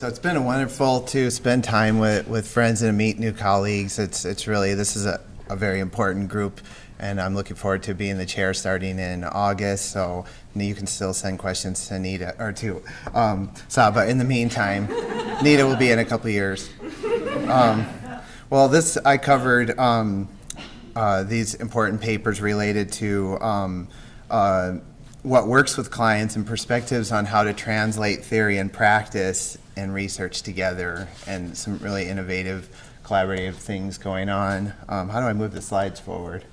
So it's been wonderful to spend time with friends and meet new colleagues. It's really, this is a very important group, and I'm looking forward to being the chair starting in August. So you can still send questions to Nita or to Saba. In the meantime, Nita will be in a couple years. Well, I covered these important papers related to what works with clients and perspectives on how to translate theory and practice and research together, and some really innovative collaborative things going on. How do I move the slides forward?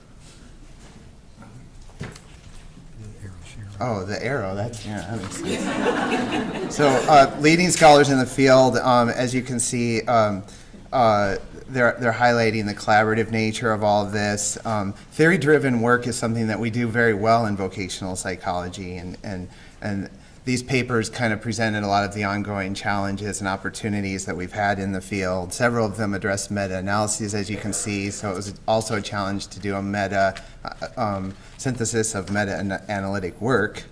Oh, the arrow, that makes sense. So leading scholars in the field, as you can see, they're highlighting the collaborative nature of all of this. Theory-driven work is something that we do very well in vocational psychology, and these papers kind of presented a lot of the ongoing challenges and opportunities that we've had in the field. Several of them address meta-analyses, as you can see, so it was also a challenge to do a synthesis of meta-analytic work.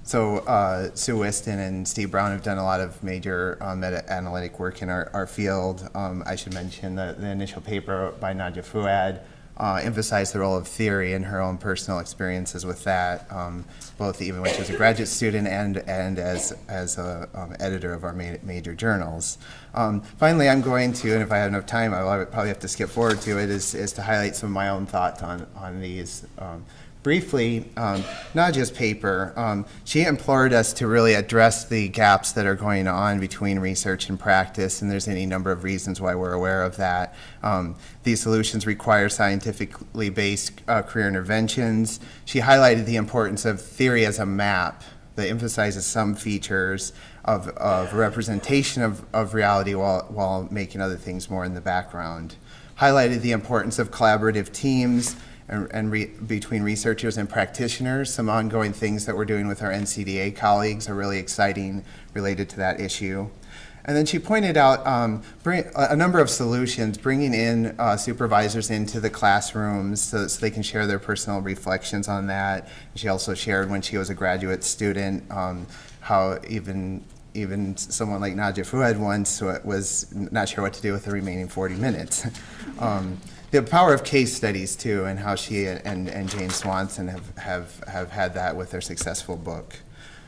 Sue Weston and Steve Brown have done a lot of major meta-analytic work in our field. I should mention the initial paper by Nadia Fouad emphasized the role of theory and her own personal experiences with that, both even when she was a graduate student and as an editor of our major journals. Finally, I'm going to, and if I have enough time, I'll probably have to skip forward to it, is to highlight some of my own thoughts on these. Briefly, Nadia's paper, she implored us to really address the gaps that are going on between research and practice, and there's any number of reasons why we're aware of that. These solutions require scientifically based career interventions. She highlighted the importance of theory as a map that emphasizes some features of representation of reality while making other things more in the background. Highlighted the importance of collaborative teams between researchers and practitioners. Some ongoing things that we're doing with our NCDA colleagues are really exciting related to that issue. And then she pointed out a number of solutions, bringing in supervisors into the classrooms so they can share their personal reflections on that. She also shared when she was a graduate student how even someone like Nadia Fouad once was not sure what to do with the remaining 40 minutes. The power of case studies too, and how she and James Swanson have had that with their successful book.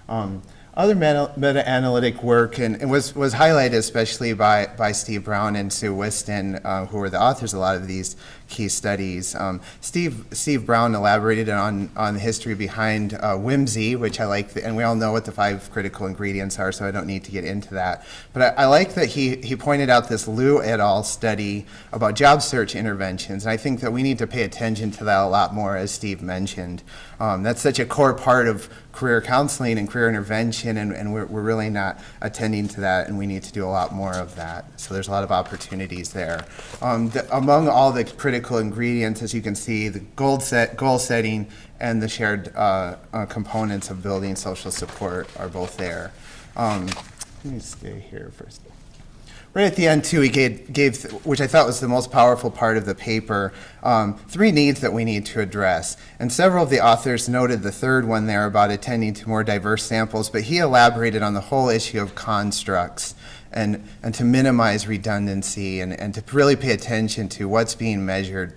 Other meta-analytic work and was highlighted especially by Steve Brown and Sue Weston, who were the authors of a lot of these key studies. Steve Brown elaborated on the history behind whimsy, which I like, and we all know what the 5 critical ingredients are, so I don't need to get into that. But I like that he pointed out this Liu et al. Study about job search interventions, and I think that we need to pay attention to that a lot more, as Steve mentioned. That's such a core part of career counseling and career intervention, and we're really not attending to that, and we need to do a lot more of that. So there's a lot of opportunities there. Among all the critical ingredients, as you can see, the goal setting and the shared components of building social support are both there. Let me stay here first. Right at the end, too, he gave, which I thought was the most powerful part of the paper, 3 needs that we need to address. And several of the authors noted the third one there about attending to more diverse samples, but he elaborated on the whole issue of constructs and to minimize redundancy and to really pay attention to what's being measured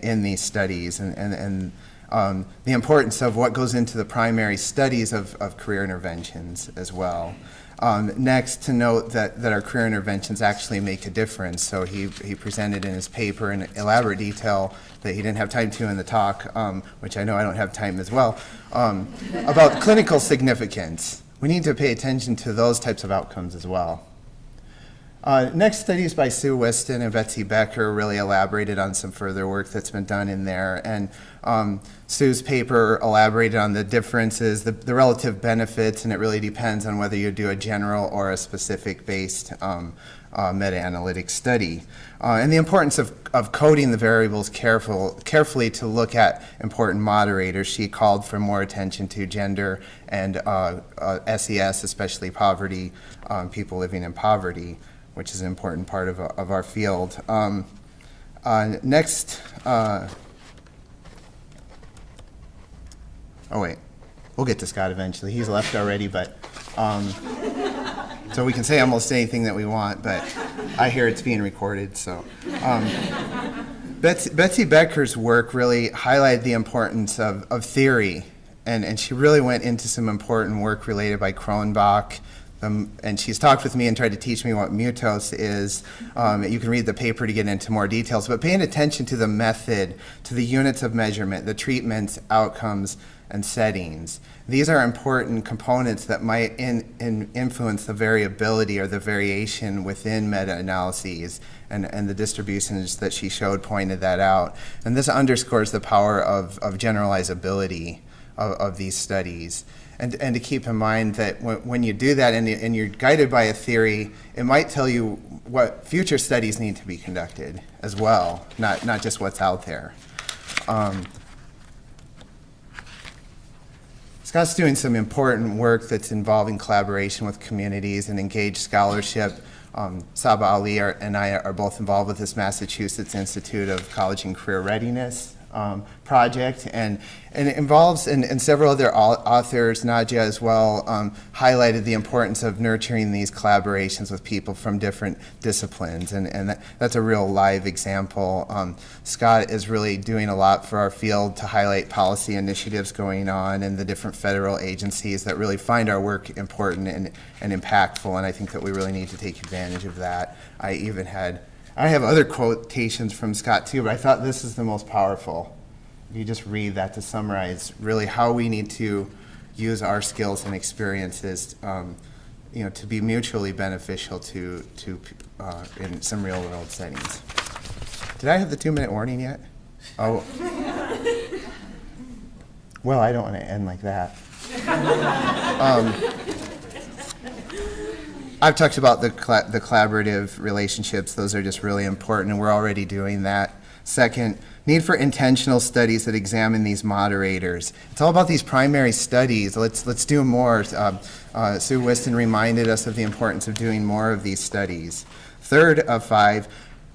in these studies and the importance of what goes into the primary studies of career interventions as well. Next, to note that our career interventions actually make a difference. So he presented in his paper in elaborate detail that he didn't have time to in the talk, which I know I don't have time as well, about clinical significance. We need to pay attention to those types of outcomes as well. Next, studies by Sue Weston and Betsy Becker really elaborated on some further work that's been done in there. And Sue's paper elaborated on the differences, the relative benefits, and it really depends on whether you do a general or a specific-based meta-analytic study. And the importance of coding the variables carefully to look at important moderators. She called for more attention to gender and SES, especially poverty, people living in poverty, which is an important part of our field. Next, oh wait, we'll get to Scott eventually. He's left already, but So we can say almost anything that we want, but I hear it's being recorded, so. Betsy Becker's work really highlighted the importance of theory, and she really went into some important work related by Cronbach. And she's talked with me and tried to teach me what mutos is. You can read the paper to get into more details, but paying attention to the method, to the units of measurement, the treatments, outcomes, and settings. These are important components that might influence the variability or the variation within meta-analyses, and the distributions that she showed pointed that out. And this underscores the power of generalizability of these studies. And to keep in mind that when you do that and you're guided by a theory, it might tell you what future studies need to be conducted as well, not just what's out there. Scott's doing some important work that's involving collaboration with communities and engaged scholarship. Saba Ali and I are both involved with this Massachusetts Institute of College and Career Readiness project, and it involves, and several other authors, Nadia as well, highlighted the importance of nurturing these collaborations with people from different disciplines, and that's a real live example. Scott is really doing a lot for our field to highlight policy initiatives going on and the different federal agencies that really find our work important and impactful, and I think that we really need to take advantage of that. I have other quotations from Scott too, but I thought this is the most powerful. If you just read that to summarize really how we need to use our skills and experiences, to be mutually beneficial to in some real world settings. Did I have the 2-minute warning yet? Oh. Well, I don't want to end like that. I've talked about the collaborative relationships. Those are just really important, and we're already doing that. Second, need for intentional studies that examine these moderators. It's all about these primary studies. Let's do more. Sue Weston reminded us of the importance of doing more of these studies. Third of 5,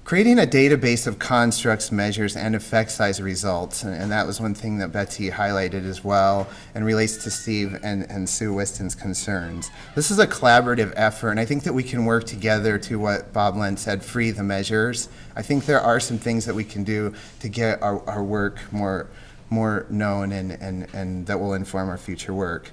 creating a database of constructs, measures, and effect size results, and that was one thing that Betsy highlighted as well, and relates to Steve and Sue Weston's concerns. This is a collaborative effort, and I think that we can work together to what Bob Len said, free the measures. I think there are some things that we can do to get our work more known and that will inform our future work.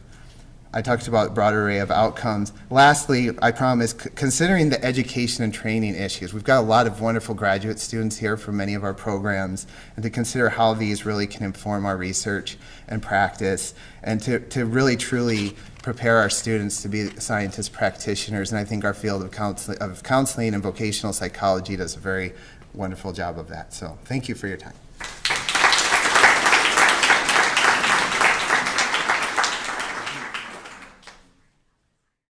I talked about a broad array of outcomes. Lastly, I promise, considering the education and training issues. We've got a lot of wonderful graduate students here from many of our programs, and to consider how these really can inform our research and practice, and to really truly prepare our students to be scientist practitioners. And I think our field of counseling and vocational psychology does a very wonderful job of that. So thank you for your time.